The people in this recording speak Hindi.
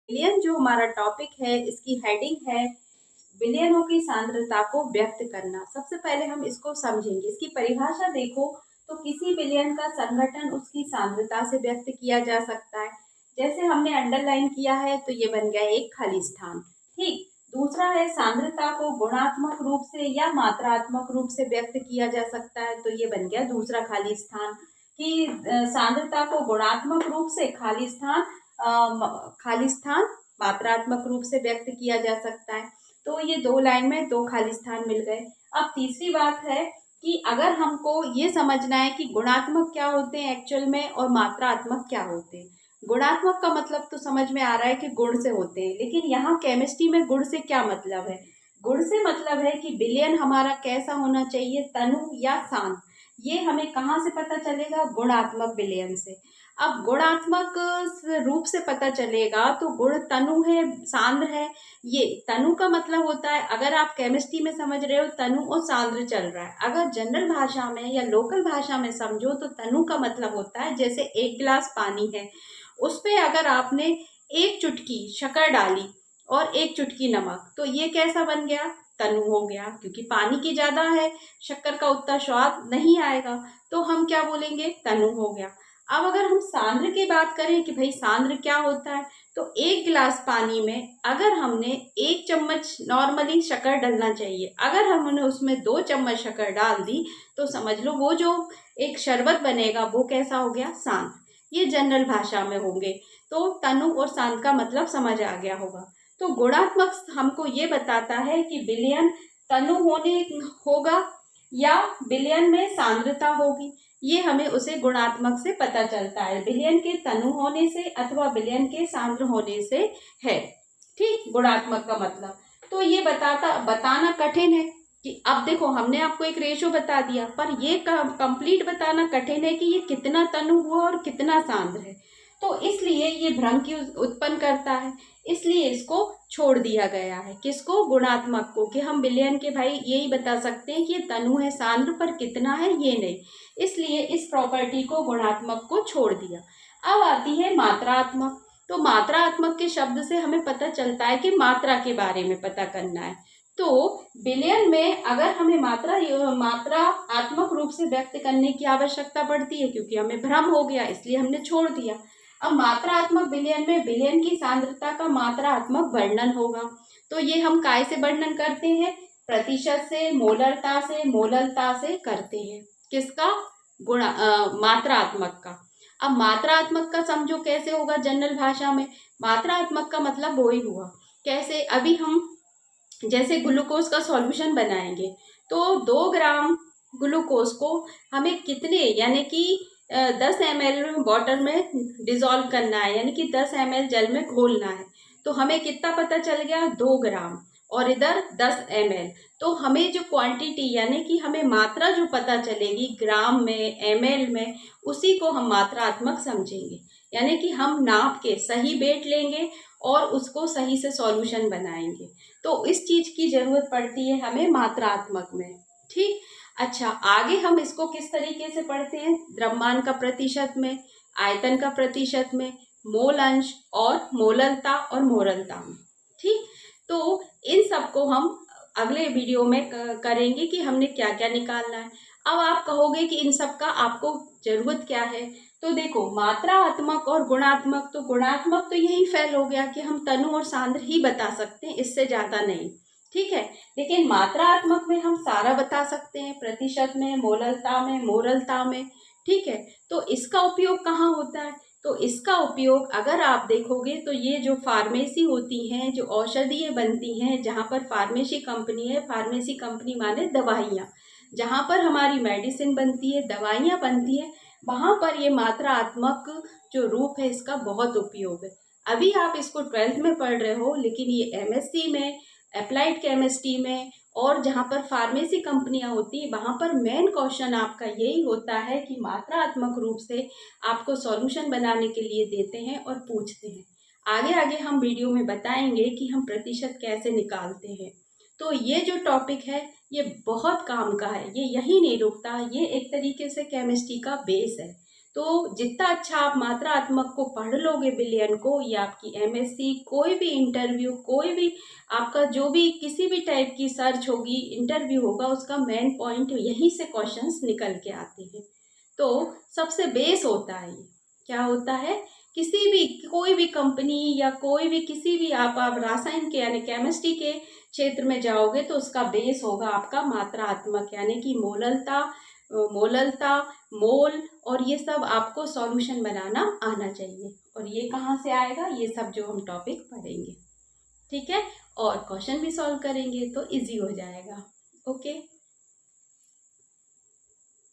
विलयन जो हमारा टॉपिक है, इसकी हेडिंग है विलयनों की सांद्रता को व्यक्त करना। सबसे पहले हम इसको समझेंगे। इसकी परिभाषा देखो तो किसी विलयन का संगठन उसकी सांद्रता से व्यक्त किया जा सकता है। जैसे हमने अंडरलाइन किया है तो ये बन गया एक खाली स्थान। ठीक। दूसरा है सांद्रता को गुणात्मक रूप से या मात्रात्मक रूप से व्यक्त किया जा सकता है, तो ये बन गया दूसरा खाली स्थान। कि सांद्रता को गुणात्मक रूप से खाली स्थान मात्रात्मक रूप से व्यक्त किया जा सकता है। तो ये दो लाइन में दो खाली स्थान मिल गए। अब तीसरी बात है कि अगर हमको ये समझना है कि गुणात्मक क्या होते हैं एक्चुअल में और मात्रात्मक क्या होते हैं। गुणात्मक का मतलब तो समझ में आ रहा है कि गुण से होते हैं, लेकिन यहाँ केमिस्ट्री में गुण से क्या मतलब है। गुण से मतलब है कि विलयन हमारा कैसा होना चाहिए, तनु या शांत। ये हमें कहाँ से पता चलेगा, गुणात्मक विलयन से। अब गुणात्मक रूप से पता चलेगा तो गुण तनु है, सांद्र है। ये तनु का मतलब होता है, अगर आप केमिस्ट्री में समझ रहे हो तनु और सांद्र चल रहा है। अगर जनरल भाषा में या लोकल भाषा में समझो तो तनु का मतलब होता है जैसे एक गिलास पानी है, उस पे अगर आपने एक चुटकी शक्कर डाली और एक चुटकी नमक, तो ये कैसा बन गया, तनु हो गया। क्योंकि पानी की ज्यादा है, शक्कर का उतना स्वाद नहीं आएगा, तो हम क्या बोलेंगे, तनु हो गया। अब अगर हम सांद्र की बात करें कि भाई सांद्र क्या होता है, तो एक गिलास पानी में अगर हमने एक चम्मच नॉर्मली शक्कर डालना चाहिए, अगर हमने उसमें 2 चम्मच शक्कर डाल दी तो समझ लो वो जो एक शरबत बनेगा वो कैसा हो गया, सांद्र। ये जनरल भाषा में होंगे। तो तनु और सांद्र का मतलब समझ आ गया होगा। तो गुणात्मक हमको ये बताता है कि विलयन तनु होने होगा या विलयन में सांद्रता होगी। ये हमें उसे गुणात्मक से पता चलता है, विलयन के तनु होने से अथवा विलयन के सांद्र होने से है। ठीक, गुणात्मक का मतलब तो ये बताना कठिन है कि अब देखो हमने आपको एक रेशो बता दिया, पर ये कंप्लीट बताना कठिन है कि ये कितना तनु हुआ और कितना सांद्र है। तो इसलिए ये भ्रम की उत्पन्न करता है, इसलिए इसको छोड़ दिया गया है। किसको, गुणात्मक को, कि हम विलयन के भाई यही बता सकते हैं कि ये तनु है सांद्र, पर कितना है ये नहीं। इसलिए इस प्रॉपर्टी को गुणात्मक को छोड़ दिया। अब आती है मात्रात्मक। तो मात्रात्मक के शब्द से हमें पता चलता है कि मात्रा के बारे में पता करना है। तो विलयन में अगर हमें मात्रात्मक रूप से व्यक्त करने की आवश्यकता पड़ती है, क्योंकि हमें भ्रम हो गया इसलिए हमने छोड़ दिया। अब मात्रात्मक विलयन में विलयन की सांद्रता का मात्रात्मक वर्णन होगा। तो ये हम काय से वर्णन करते हैं, प्रतिशत से, मोलरता से, मोललता से करते हैं। किसका, मात्रात्मक का। अब मात्रात्मक का समझो कैसे होगा जनरल भाषा में। मात्रात्मक का मतलब वो ही हुआ, कैसे, अभी हम जैसे ग्लूकोज का सॉल्यूशन बनाएंगे तो 2 ग्राम ग्लूकोज को हमें कितने, यानी कि 10 ml वाटर में डिजोल्व करना है, यानी कि 10 ml जल में घोलना है। तो हमें कितना पता चल गया, 2 ग्राम, और इधर 10 ml। तो हमें जो क्वांटिटी यानी कि हमें मात्रा जो पता चलेगी ग्राम में, ml में, उसी को हम मात्रात्मक समझेंगे। यानी कि हम नाप के सही वेट लेंगे और उसको सही से सॉल्यूशन बनाएंगे। तो इस चीज की जरूरत पड़ती है हमें मात्रात्मक में। ठीक। अच्छा, आगे हम इसको किस तरीके से पढ़ते हैं, द्रव्यमान का प्रतिशत में, आयतन का प्रतिशत में, मोल अंश और मोललता और मोरलता में। ठीक। तो इन सबको हम अगले वीडियो में करेंगे कि हमने क्या क्या निकालना है। अब आप कहोगे कि इन सब का आपको जरूरत क्या है। तो देखो, मात्रात्मक और गुणात्मक, तो गुणात्मक तो यही फेल हो गया कि हम तनु और सांद्र ही बता सकते हैं, इससे ज्यादा नहीं। ठीक है। लेकिन मात्रात्मक में हम सारा बता सकते हैं, प्रतिशत में, मोललता में, मोरलता में। ठीक है। तो इसका उपयोग कहाँ होता है, तो इसका उपयोग अगर आप देखोगे तो ये जो फार्मेसी होती हैं, जो औषधियाँ बनती हैं, जहाँ पर फार्मेसी कंपनी है, फार्मेसी कंपनी माने दवाइयाँ, जहाँ पर हमारी मेडिसिन बनती है, दवाइयाँ बनती हैं, वहाँ पर ये मात्रात्मक जो रूप है इसका बहुत उपयोग है। अभी आप इसको 12th में पढ़ रहे हो, लेकिन ये एमएससी में, अप्लाइड केमिस्ट्री में, और जहाँ पर फार्मेसी कंपनियां होती है, वहाँ पर मेन क्वेश्चन आपका यही होता है कि मात्रात्मक रूप से आपको सॉल्यूशन बनाने के लिए देते हैं और पूछते हैं। आगे आगे हम वीडियो में बताएंगे कि हम प्रतिशत कैसे निकालते हैं। तो ये जो टॉपिक है ये बहुत काम का है, ये यहीं नहीं रुकता, ये एक तरीके से केमिस्ट्री का बेस है। तो जितना अच्छा आप मात्रात्मक को पढ़ लोगे विलयन को, या आपकी एमएससी कोई भी इंटरव्यू, कोई भी आपका जो भी किसी भी टाइप की सर्च होगी, इंटरव्यू होगा, उसका मेन पॉइंट यहीं से क्वेश्चंस निकल के आते हैं। तो सबसे बेस होता है ये, क्या होता है, किसी भी कोई भी कंपनी या कोई भी किसी भी आप रासायन के यानी केमिस्ट्री के क्षेत्र में जाओगे तो उसका बेस होगा आपका मात्रात्मक, यानी कि मोललता, मोल, और ये सब आपको सॉल्यूशन बनाना आना चाहिए। और ये कहाँ से आएगा, ये सब जो हम टॉपिक पढ़ेंगे, ठीक है, और क्वेश्चन भी सॉल्व करेंगे तो इजी हो जाएगा। ओके।